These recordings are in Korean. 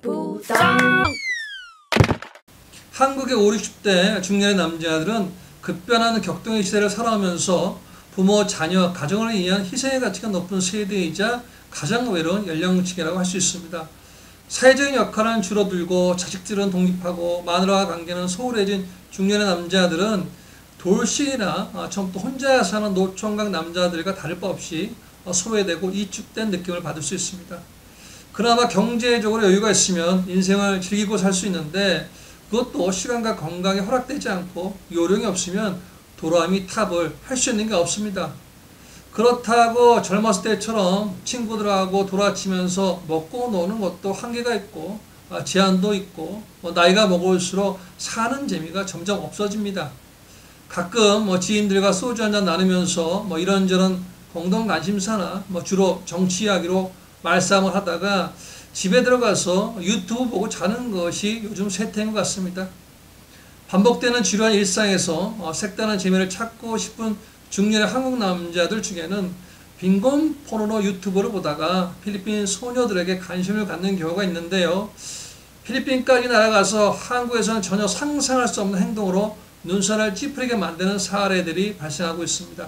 구독! 한국의 50, 60대 중년의 남자들은 급변하는 격동의 시대를 살아오면서 부모, 자녀, 가정을 위한 희생의 가치가 높은 세대이자 가장 외로운 연령층이라고 할 수 있습니다. 사회적인 역할은 줄어들고 자식들은 독립하고 마누라와 관계는 소홀해진 중년의 남자들은 돌싱이나 전부 혼자 사는 노총각 남자들과 다를 바 없이 소외되고 이축된 느낌을 받을 수 있습니다. 그나마 경제적으로 여유가 있으면 인생을 즐기고 살 수 있는데 그것도 시간과 건강이 허락되지 않고 요령이 없으면 도라미 탑을 할 수 있는 게 없습니다. 그렇다고 젊었을 때처럼 친구들하고 돌아치면서 먹고 노는 것도 한계가 있고 제한도 있고 나이가 먹을수록 사는 재미가 점점 없어집니다. 가끔 지인들과 소주 한잔 나누면서 이런저런 공동 관심사나 주로 정치 이야기로 말싸움을 하다가 집에 들어가서 유튜브 보고 자는 것이 요즘 세태인 것 같습니다. 반복되는 지루한 일상에서 색다른 재미를 찾고 싶은 중년의 한국 남자들 중에는 빈곤 포르노 유튜브를 보다가 필리핀 소녀들에게 관심을 갖는 경우가 있는데요. 필리핀까지 날아가서 한국에서는 전혀 상상할 수 없는 행동으로 눈살을 찌푸리게 만드는 사례들이 발생하고 있습니다.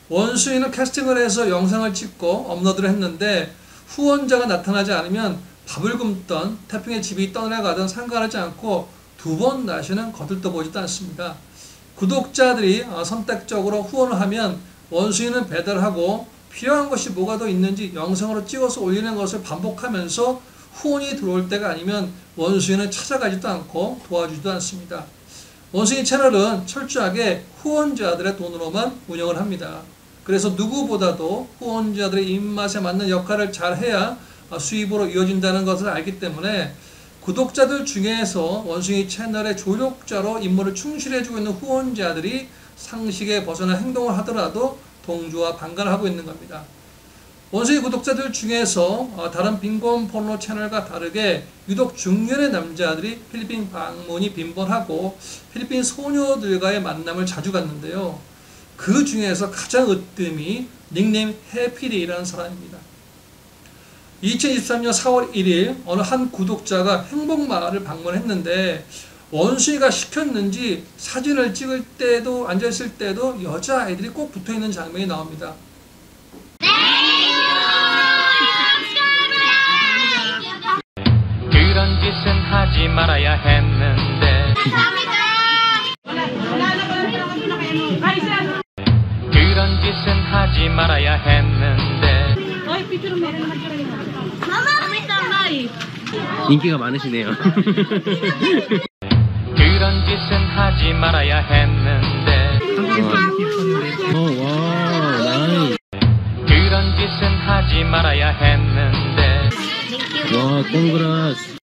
원수인은 캐스팅을 해서 영상을 찍고 업로드를 했는데 후원자가 나타나지 않으면 밥을 굶던 태평의 집이 떠나가든 상관하지 않고 두 번 다시는 거들떠보지도 않습니다. 구독자들이 선택적으로 후원을 하면 원수인은 배달하고 필요한 것이 뭐가 더 있는지 영상으로 찍어서 올리는 것을 반복하면서 후원이 들어올 때가 아니면 원수인은 찾아가지도 않고 도와주지도 않습니다. 원수인 채널은 철저하게 후원자들의 돈으로만 운영을 합니다. 그래서 누구보다도 후원자들의 입맛에 맞는 역할을 잘 해야 수입으로 이어진다는 것을 알기 때문에 구독자들 중에서 원숭이 채널의 조력자로 임무를 충실히 해주고 있는 후원자들이 상식에 벗어난 행동을 하더라도 동조와 방관을 하고 있는 겁니다. 원숭이 구독자들 중에서 다른 빈곤 포르노 채널과 다르게 유독 중년의 남자들이 필리핀 방문이 빈번하고 필리핀 소녀들과의 만남을 자주 갖는데요. 그 중에서 가장 으뜸이 닉네임 해피데이라는 사람입니다. 2023년 4월 1일 어느 한 구독자가 행복마을을 방문했는데 원숭이가 시켰는지 사진을 찍을 때도 앉아있을 때도 여자아이들이 꼭 붙어있는 장면이 나옵니다. 그런 짓은 하지 말아야 했는데 그런 짓은 하지 말아야 했는데 인기가 많으시네요. 그런 짓은 하지 말아야 했는데 와, 나이. 그런 짓은 하지 말아야 했는데 와, 콩그라스.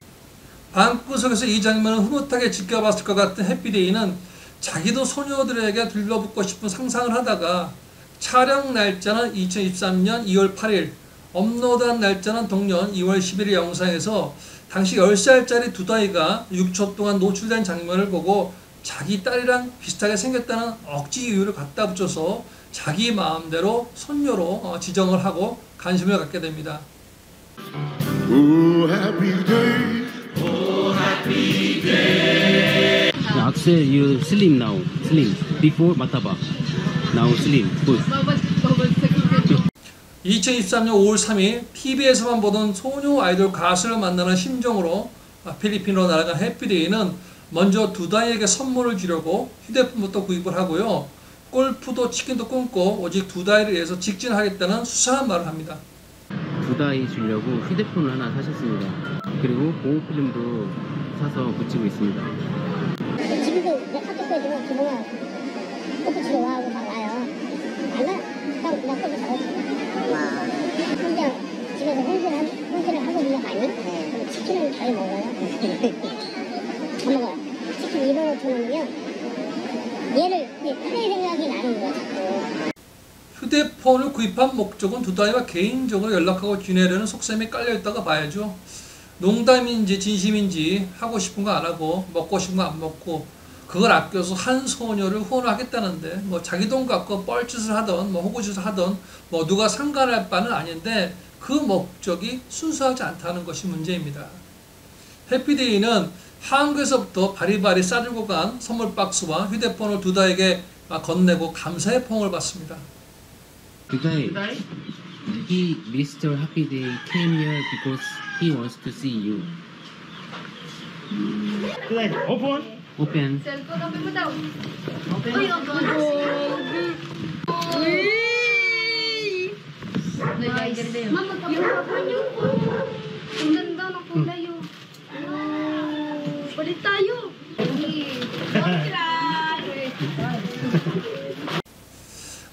방구석에서 이 장면을 흐뭇하게 지켜봤을 것 같은 해피데이는 자기도 소녀들에게 들러붙고 싶은 상상을 하다가 촬영 날짜는 2023년 2월 8일, 업로드한 날짜는 동년 2월 11일 영상에서 당시 10살짜리 두 아이가 6초 동안 노출된 장면을 보고 자기 딸이랑 비슷하게 생겼다는 억지 이유를 갖다 붙여서 자기 마음대로 손녀로 지정을 하고 관심을 갖게 됩니다. Oh, happy day. Oh, happy day. Axel, you slim now. Slim. Before mataba. Now slim. Good. 2023년 5월 3일 TV에서만 보던 소녀 아이돌 가수를 만나는 심정으로 필리핀으로 날아간 해피데이는 먼저 두 아이에게 선물을 주려고 휴대폰부터 구입을 하고요. 골프도 치킨도 끊고 오직 두 아이를 위해서 직진하겠다는 수상한 말을 합니다. 두 아이 주려고 휴대폰을 하나 사셨습니다. 그리고 보호필름도 사서 붙이고 있습니다. 지금도 내 카톡 빼주면 기분아 골프 치러 와 하고 다 와요. 안 와? 나 골프 잘하지. 혼자 집에서 혼술을 하고 있는 거 아니? 그럼 치킨을 잘 먹어요. 잘 먹어요. 치킨 2,500원이면 얘를 플레이 생각이 나는 거야 자꾸. 휴대폰을 구입한 목적은 두 아이와 개인적으로 연락하고 지내려는 속셈이 깔려있다고 봐야죠. 농담인지 진심인지 하고 싶은 거 안 하고 먹고 싶은 거 안 먹고 그걸 아껴서 한 소녀를 후원하겠다는데 뭐 자기 돈 갖고 뻘짓을 하던 뭐 호구짓을 하던 뭐 누가 상관할 바는 아닌데 그 목적이 순수하지 않다는 것이 문제입니다. 해피데이는 한국에서부터 바리바리 싸들고 간 선물 박스와 휴대폰을 두다에게 건네고 감사의 포옹을 받습니다. Today, Mr. Happy Day came here because he wants to see you. Open. Open. Mama, papanya ko. Ang ganda ng kulay yun. Palit tayo.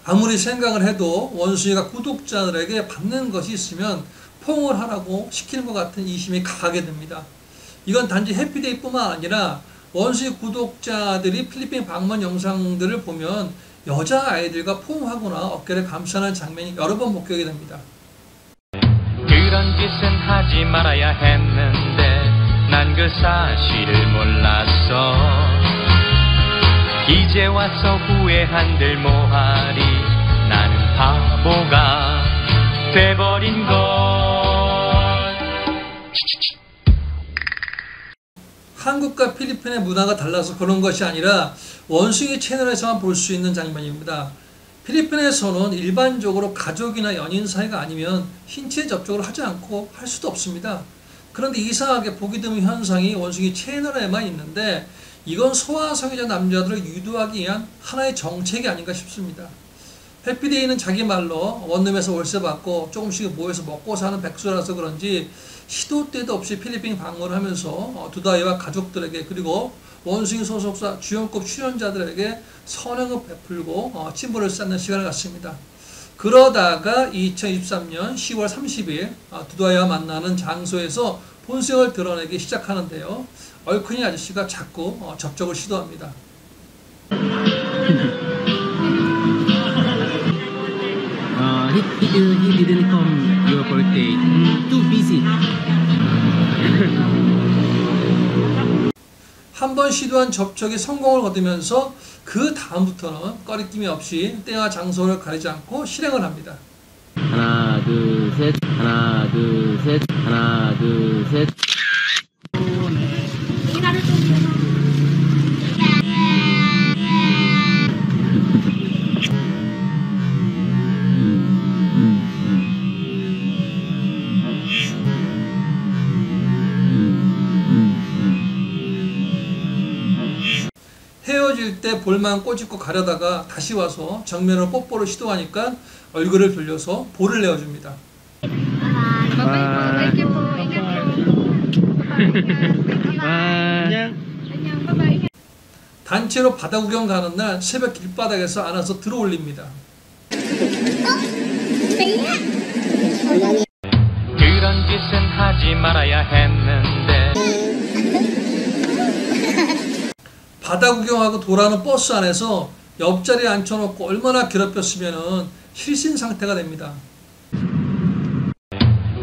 아무리 생각을 해도 원숭이가 구독자들에게 받는 것이 있으면 포옹을 하라고 시키는 것 같은 이심이 강하게 됩니다. 이건 단지 해피데이뿐만 아니라 원숭이 구독자들이 필리핀 방문 영상들을 보면 여자아이들과 포옹하거나 어깨를 감싸는 장면이 여러 번 목격이 됩니다. 그런 짓은 하지 말아야 했는데 난 그 사실을 몰랐어. 이제 와서 후회한들 뭐하리. 나는 바보가 돼버린 걸. 한국과 필리핀의 문화가 달라서 그런 것이 아니라 원숭이 채널에서만 볼 수 있는 장면입니다. 필리핀에서는 일반적으로 가족이나 연인 사이가 아니면 신체 접촉을 하지 않고 할 수도 없습니다. 그런데 이상하게 보기 드문 현상이 원숭이 채널에만 있는데 이건 소아성애자 남자들을 유도하기 위한 하나의 정책이 아닌가 싶습니다. 해피데이는 자기 말로 원룸에서 월세 받고 조금씩 모여서 먹고 사는 백수라서 그런지 시도 때도 없이 필리핀 방문을 하면서 두다이와 가족들에게 그리고 원숭이 소속사 주연급 출연자들에게 선행을 베풀고 친분을 쌓는 시간을 갖습니다. 그러다가 2023년 10월 30일 두다이와 만나는 장소에서 본성을 드러내기 시작하는데요. 얼큰이 아저씨가 자꾸 접촉을 시도합니다. He didn't come your birthday. Too busy. 한 번 시도한 접촉이 성공을 거두면서 그 다음부터는 꺼리낌이 없이 때와 장소를 가리지 않고 실행을 합니다. 하나, 둘, 셋. 하나, 둘, 셋. 하나, 둘, 셋. 헤어질 때 볼만 꼬집고 가려다가 다시 와서 정면으로 뽀뽀를 시도하니까 얼굴을 돌려서 볼을 내어줍니다. Bye-bye po. Ingat po. Bye-bye. 단체로 바다 구경 가는 날 새벽 길바닥에서 안아서 들어올립니다. 그런 짓은 하지 말아야 했는데 바다 구경하고 돌아오는 버스 안에서 옆자리에 앉혀놓고 얼마나 괴롭혔으면 실신 상태가 됩니다.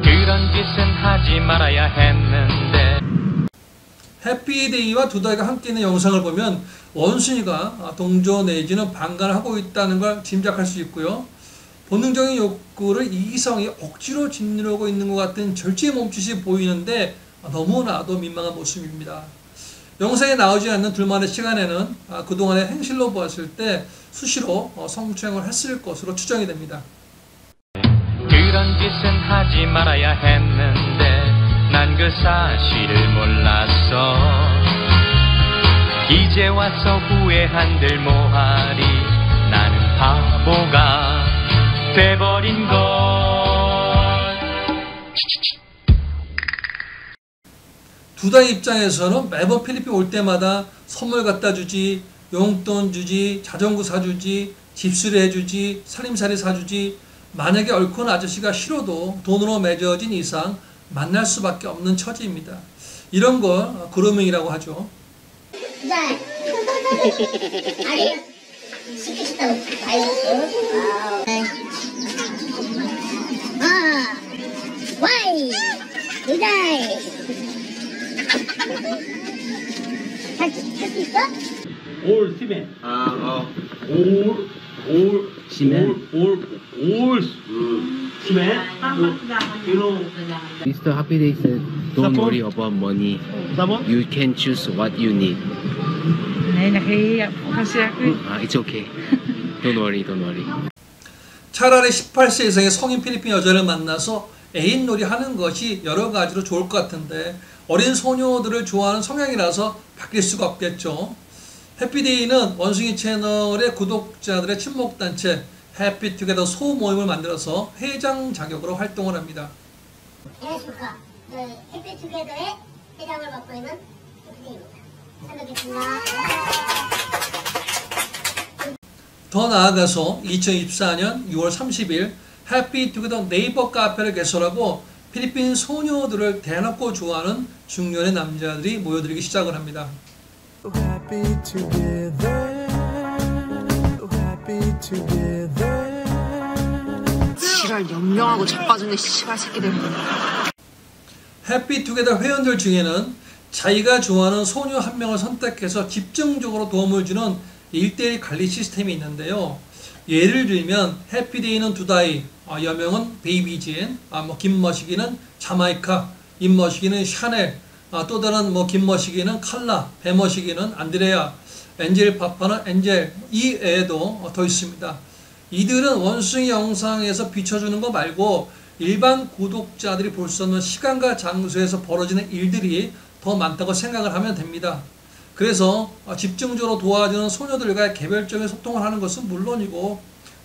그런 짓은 하지 말아야 했는데 해피데이와 두다이가 함께 있는 영상을 보면 원숭이가 동조 내지는 방관을 하고 있다는 걸 짐작할 수 있고요. 본능적인 욕구를 이성이 억지로 짓누르고 있는 것 같은 절제의 몸짓이 보이는데 너무나도 민망한 모습입니다. 영상에 나오지 않는 둘만의 시간에는 그동안의 행실로 보았을 때 수시로 성추행을 했을 것으로 추정이 됩니다. 그런 짓은 하지 말아야 했는데 난 그 사실을 몰랐어. 이제 와서 후회한들 뭐하리. 나는 바보가 돼버린 걸. 두다이 입장에서는 매번 필리핀 올 때마다 선물 갖다 주지, 용돈 주지, 자전거 사주지, 집수리 해주지, 살림살이 사주지, 만약에 얼큰 아저씨가 싫어도 돈으로 맺어진 이상 만날 수밖에 없는 처지입니다. 이런 걸 그루밍이라고 하죠. 네. 아니, 시키셨다고 와이. 도다이. 할수 있어? 올 시멘. 올 시멘. 올 시멘. You know, Mr. Happy Day said, don't worry about money. sabon? You can choose what you need. Này nahihiya po kasi ako. It's okay. Don't worry, don't worry. 차라리 18세 이상의 성인 필리핀 여자를 만나서 애인 놀이 하는 것이 여러 가지로 좋을 것 같은데 어린 소녀들을 좋아하는 성향이라서 바뀔 수가 없겠죠. 해피데이는 원숭이 채널의 구독자들의 친목단체 해피투게더 소모임을 만들어서 회장 자격으로 활동을 합니다. 안녕하십니까. 해피투게더의 회장을 맡고 있는 해피데이입니다. 잘 뵙겠습니다. 더 나아가서 2024년 6월 30일 해피투게더 네이버 카페를 개설하고 필리핀 소녀들을 대놓고 좋아하는 중년의 남자들이 모여들기 시작을 합니다. Happy together, happy together. 지랄 연명하고 자빠졌네 씨발 새끼들. 해피투게더 회원들 중에는 자기가 좋아하는 소녀 한 명을 선택해서 집중적으로 도움을 주는 1대1 관리 시스템이 있는데요. 예를 들면 해피데이는 두다이, 여명은 베이비진, 김머시기는 자마이카, 임머시기는 샤넬, 또 다른 김머시기는 칼라, 배머시기는 안드레아, 엔젤 파파는 엔젤, 이 애도 더 있습니다. 이들은 원숭이 영상에서 비춰주는 거 말고 일반 구독자들이 볼 수 없는 시간과 장소에서 벌어지는 일들이 더 많다고 생각을 하면 됩니다. 그래서 집중적으로 도와주는 소녀들과의 개별적인 소통을 하는 것은 물론이고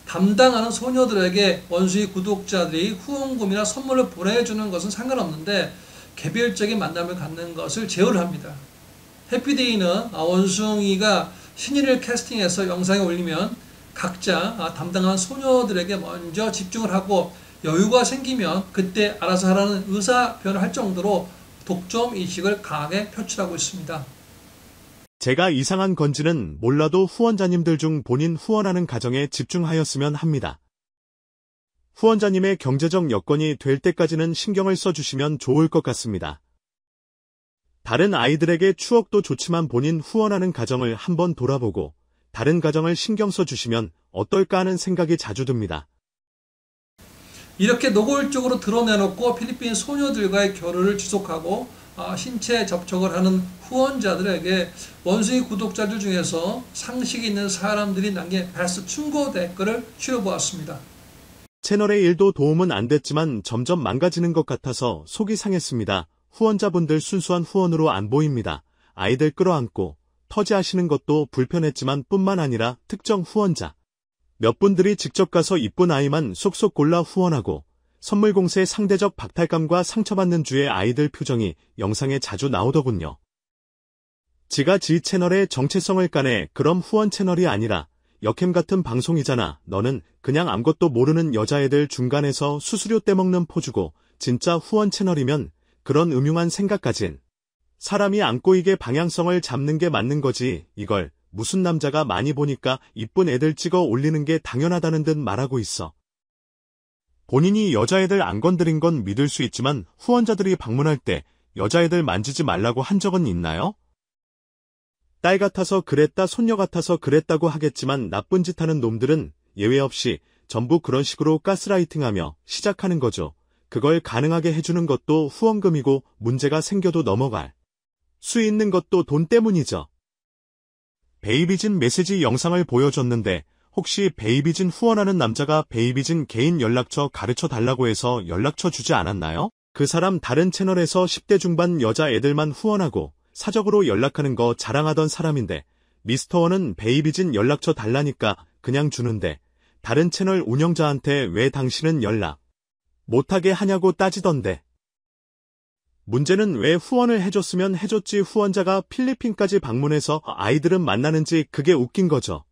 담당하는 소녀들에게 원숭이 구독자들이 후원금이나 선물을 보내주는 것은 상관없는데 개별적인 만남을 갖는 것을 제어를 합니다. 해피데이는 원숭이가 신인을 캐스팅해서 영상에 올리면 각자 담당한 소녀들에게 먼저 집중을 하고 여유가 생기면 그때 알아서 하라는 의사표현을 할 정도로 독점 의식을 강하게 표출하고 있습니다. 제가 이상한 건지는 몰라도 후원자님들 중 본인 후원하는 가정에 집중하였으면 합니다. 후원자님의 경제적 여건이 될 때까지는 신경을 써주시면 좋을 것 같습니다. 다른 아이들에게 추억도 좋지만 본인 후원하는 가정을 한번 돌아보고 다른 가정을 신경 써주시면 어떨까 하는 생각이 자주 듭니다. 이렇게 노골적으로 드러내놓고 필리핀 소녀들과의 결혼을 지속하고 신체 접촉을 하는 후원자들에게 원숭이 구독자들 중에서 상식이 있는 사람들이 남긴 베스트 충고 댓글을 추려보았습니다. 채널의 일도 도움은 안 됐지만 점점 망가지는 것 같아서 속이 상했습니다. 후원자분들 순수한 후원으로 안 보입니다. 아이들 끌어안고 터지하시는 것도 불편했지만 뿐만 아니라 특정 후원자 몇 분들이 직접 가서 이쁜 아이만 쏙쏙 골라 후원하고 선물 공세의 상대적 박탈감과 상처받는 주의 아이들 표정이 영상에 자주 나오더군요. 지가 지 채널의 정체성을 까내 그럼 후원 채널이 아니라 역캠 같은 방송이잖아. 너는 그냥 아무것도 모르는 여자애들 중간에서 수수료 떼먹는 포주고 진짜 후원 채널이면 그런 음흉한 생각 가진 사람이 안 꼬이게 방향성을 잡는 게 맞는 거지. 이걸 무슨 남자가 많이 보니까 이쁜 애들 찍어 올리는 게 당연하다는 듯 말하고 있어. 본인이 여자애들 안 건드린 건 믿을 수 있지만 후원자들이 방문할 때 여자애들 만지지 말라고 한 적은 있나요? 딸 같아서 그랬다, 손녀 같아서 그랬다고 하겠지만 나쁜 짓 하는 놈들은 예외 없이 전부 그런 식으로 가스라이팅하며 시작하는 거죠. 그걸 가능하게 해주는 것도 후원금이고 문제가 생겨도 넘어갈 수 있는 것도 돈 때문이죠. 베이비진 메시지 영상을 보여줬는데 혹시 베이비진 후원하는 남자가 베이비진 개인 연락처 가르쳐 달라고 해서 연락처 주지 않았나요? 그 사람 다른 채널에서 10대 중반 여자애들만 후원하고 사적으로 연락하는 거 자랑하던 사람인데 미스터원은 베이비진 연락처 달라니까 그냥 주는데 다른 채널 운영자한테 왜 당신은 연락 못하게 하냐고 따지던데. 문제는 왜 후원을 해줬으면 해줬지 후원자가 필리핀까지 방문해서 아이들은 만나는지 그게 웃긴 거죠.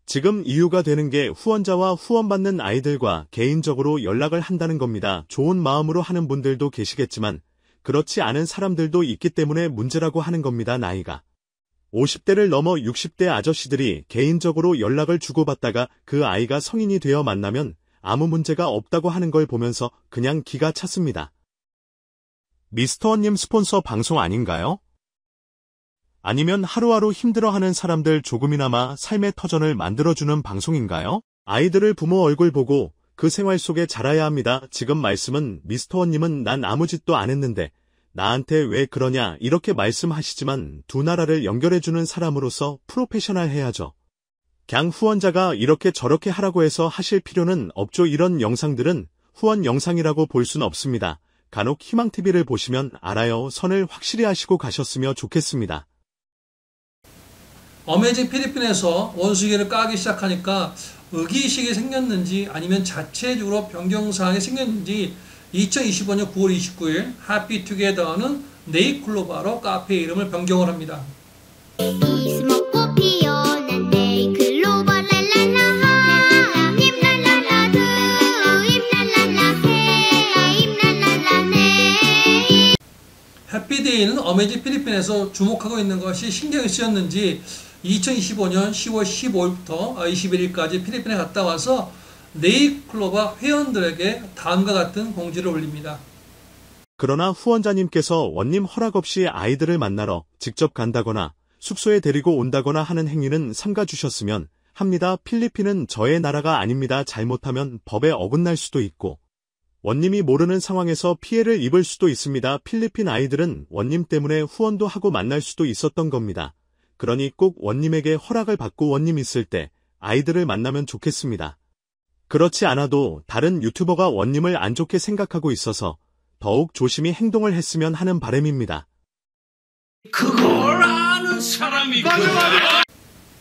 지금 이유가 되는 게 후원자와 후원받는 아이들과 개인적으로 연락을 한다는 겁니다. 좋은 마음으로 하는 분들도 계시겠지만 그렇지 않은 사람들도 있기 때문에 문제라고 하는 겁니다. 나이가 50대를 넘어 60대 아저씨들이 개인적으로 연락을 주고받다가 그 아이가 성인이 되어 만나면 아무 문제가 없다고 하는 걸 보면서 그냥 기가 찼습니다. 미스터원님 스폰서 방송 아닌가요? 아니면 하루하루 힘들어하는 사람들 조금이나마 삶의 터전을 만들어주는 방송인가요? 아이들을 부모 얼굴 보고 그 생활 속에 자라야 합니다. 지금 말씀은 미스터원님은 난 아무 짓도 안 했는데 나한테 왜 그러냐 이렇게 말씀하시지만 두 나라를 연결해주는 사람으로서 프로페셔널 해야죠. 그냥 후원자가 이렇게 저렇게 하라고 해서 하실 필요는 없죠. 이런 영상들은 후원 영상이라고 볼 수는 없습니다. 간혹 희망TV를 보시면 알아요. 선을 확실히 하시고 가셨으면 좋겠습니다. 어메이징 필리핀에서 원숭이를 까기 시작하니까 의기의식이 생겼는지 아니면 자체적으로 변경사항이 생겼는지 2025년 9월 29일 해피투게더는 네이클로바로 카페 이름을 변경을 합니다. 해피데이는 어메이징 필리핀에서 주목하고 있는 것이 신경이 쓰였는지 2025년 10월 15일부터 21일까지 필리핀에 갔다 와서 네이클로바 회원들에게 다음과 같은 공지를 올립니다. 그러나 후원자님께서 원님 허락 없이 아이들을 만나러 직접 간다거나 숙소에 데리고 온다거나 하는 행위는 삼가주셨으면 합니다. 필리핀은 저의 나라가 아닙니다. 잘못하면 법에 어긋날 수도 있고 원님이 모르는 상황에서 피해를 입을 수도 있습니다. 필리핀 아이들은 원님 때문에 후원도 하고 만날 수도 있었던 겁니다. 그러니 꼭 원님에게 허락을 받고 원님 있을 때 아이들을 만나면 좋겠습니다. 그렇지 않아도 다른 유튜버가 원님을 안 좋게 생각하고 있어서 더욱 조심히 행동을 했으면 하는 바람입니다. 그걸 아는 사람이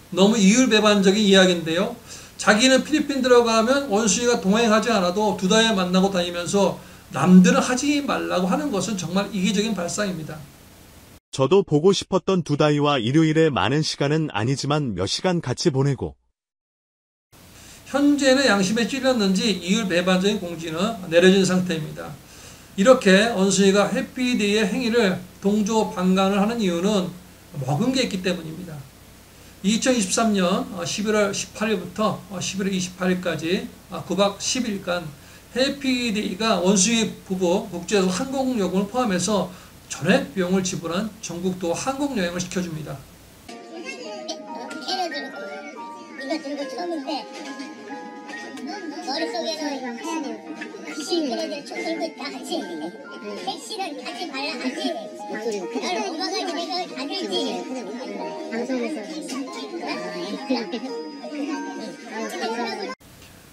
너무 이율배반적인 이야기인데요. 자기는 필리핀 들어가면 원숭이가 동행하지 않아도 두 달 만나고 다니면서 남들은 하지 말라고 하는 것은 정말 이기적인 발상입니다. 저도 보고 싶었던 두다이와 일요일에 많은 시간은 아니지만 몇 시간 같이 보내고 현재는 양심에 찔렸는지 이율배반적인 공지는 내려진 상태입니다. 이렇게 원숭이가 해피데이의 행위를 동조방관을 하는 이유는 먹은 게 있기 때문입니다. 2023년 11월 18일부터 11월 28일까지 9박 10일간 해피데이가 원숭이 부부 국제에서 항공요금을 포함해서 전액 비용을 지불한 전국도 항공여행을 시켜줍니다. 걔네들 이거 들고 쳤는데 머릿속에는 귀신 걔네들 총 들고 있다 하지. 택시는 타지 말라 하지. 날 엄마가 내가 다 들지. 방송에서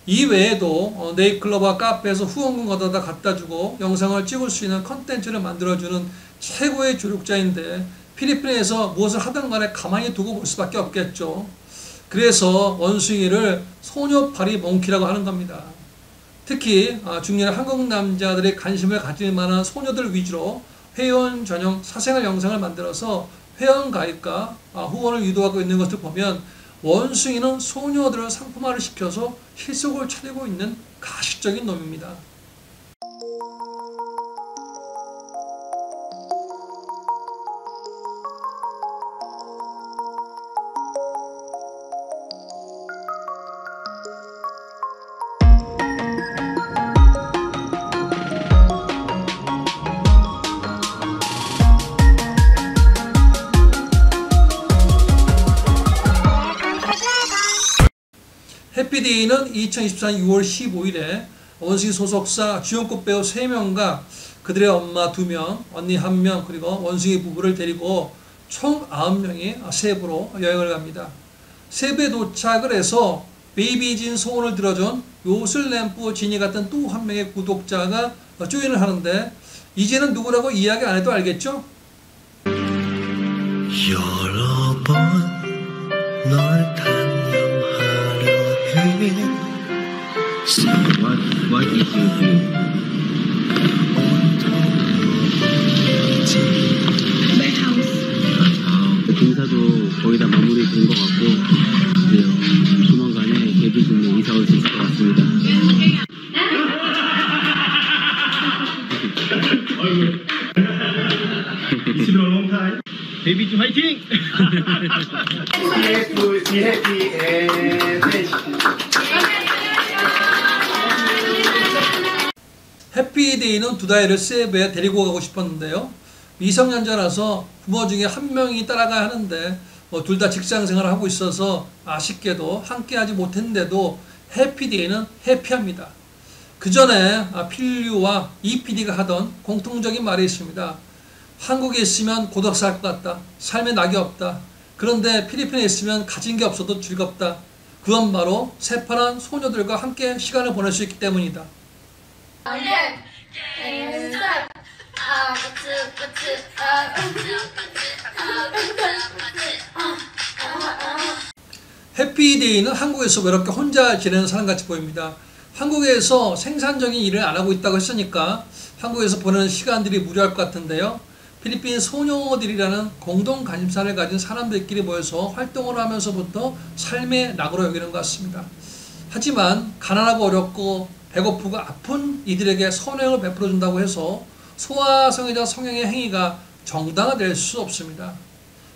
이 외에도 네이클로바 카페에서 후원금 걷어다 갖다주고 영상을 찍을 수 있는 컨텐츠를 만들어주는 최고의 조력자인데 필리핀에서 무엇을 하든 간에 가만히 두고 볼 수밖에 없겠죠. 그래서 원숭이를 소녀파리 몽키라고 하는 겁니다. 특히 중년의 한국 남자들의 관심을 가질 만한 소녀들 위주로 회원 전용 사생활 영상을 만들어서 회원 가입과 후원을 유도하고 있는 것을 보면 원숭이는 소녀들을 상품화를 시켜서 실속을 차리고 있는 가식적인 놈입니다. 해피데이는 2024년 6월 15일에 원숭이 소속사 주연급 배우 3명과 그들의 엄마 2명, 언니 1명, 그리고 원숭이 부부를 데리고 총 9명이 세부로 여행을 갑니다. 세부에 도착을 해서 베이비진 소원을 들어준 요슬램프 진이 같은 또 한 명의 구독자가 조인을 하는데 이제는 누구라고 이야기 안 해도 알겠죠? 여러 번 널 단념하려 해. So what did you do? My house. 공사도 거의 다 마무리된 것 같고 이제 조만간에 개비진에 이사 올 수 있을 것 같습니다. 데뷔 화이팅! 해피데이는 두 아이를 세부에 데리고 가고 싶었는데요. 미성년자라서 부모 중에 한 명이 따라가야 하는데 둘 다 직장 생활을 하고 있어서 아쉽게도 함께 하지 못했는데도 해피데이는 해피합니다. 그 전에 필류와 EPD가 하던 공통적인 말이 있습니다. 한국에 있으면 고독살 것 같다. 삶에 낙이 없다. 그런데 필리핀에 있으면 가진 게 없어도 즐겁다. 그건 바로 새파란 소녀들과 함께 시간을 보낼 수 있기 때문이다. 해피데이는 한국에서 외롭게 혼자 지내는 사람같이 보입니다. 한국에서 생산적인 일을 안 하고 있다고 했으니까 한국에서 보내는 시간들이 무료할 것 같은데요. 필리핀 소녀들이라는 공동 관심사를 가진 사람들끼리 모여서 활동을 하면서부터 삶의 낙으로 여기는 것 같습니다. 하지만 가난하고 어렵고 배고프고 아픈 이들에게 선행을 베풀어준다고 해서 소아성애자 성행의 행위가 정당화될 수 없습니다.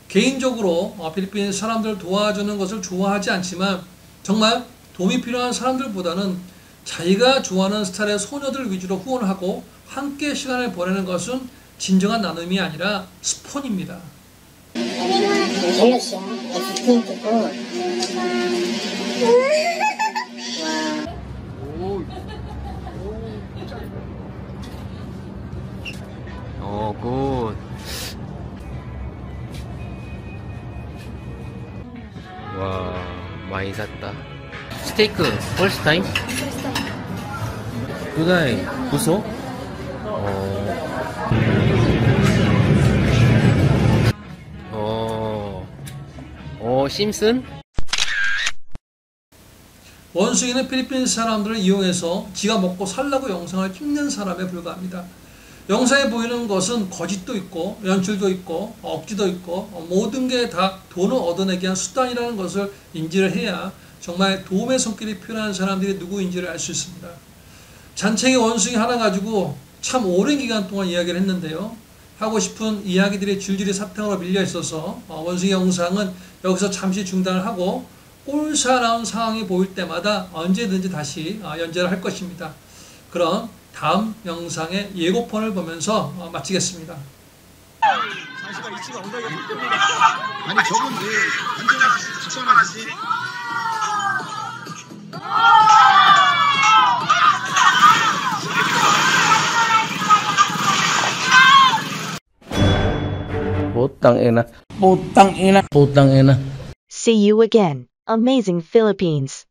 개인적으로 필리핀 사람들 도와주는 것을 좋아하지 않지만 정말 도움이 필요한 사람들보다는 자기가 좋아하는 스타일의 소녀들 위주로 후원하고 함께 시간을 보내는 것은 진정한 나눔이 아니라 스폰입니다. 굿. 와, 많이 샀다. 스테이크, first time? 두다이, 부소? 심슨? 원숭이는 필리핀 사람들을 이용해서 지가 먹고 살라고 영상을 찍는 사람에 불과합니다. 영상에 보이는 것은 거짓도 있고 연출도 있고 억지도 있고 모든 게 다 돈을 얻어내기 위한 수단이라는 것을 인지를 해야 정말 도움의 손길이 필요한 사람들이 누구인지를 알 수 있습니다. 잔챙이 원숭이 하나 가지고 참 오랜 기간 동안 이야기를 했는데요. 하고 싶은 이야기들이 줄줄이 사탕으로 밀려 있어서 원숭이 영상은 여기서 잠시 중단을 하고 꼴사나운 상황이 보일 때마다 언제든지 다시 연재를 할 것입니다. 그럼 다음 영상의 예고편을 보면서 마치겠습니다. 아니 저분 왜 완전히 직관하시지? Putang ina. See you again, Amazing Philippines.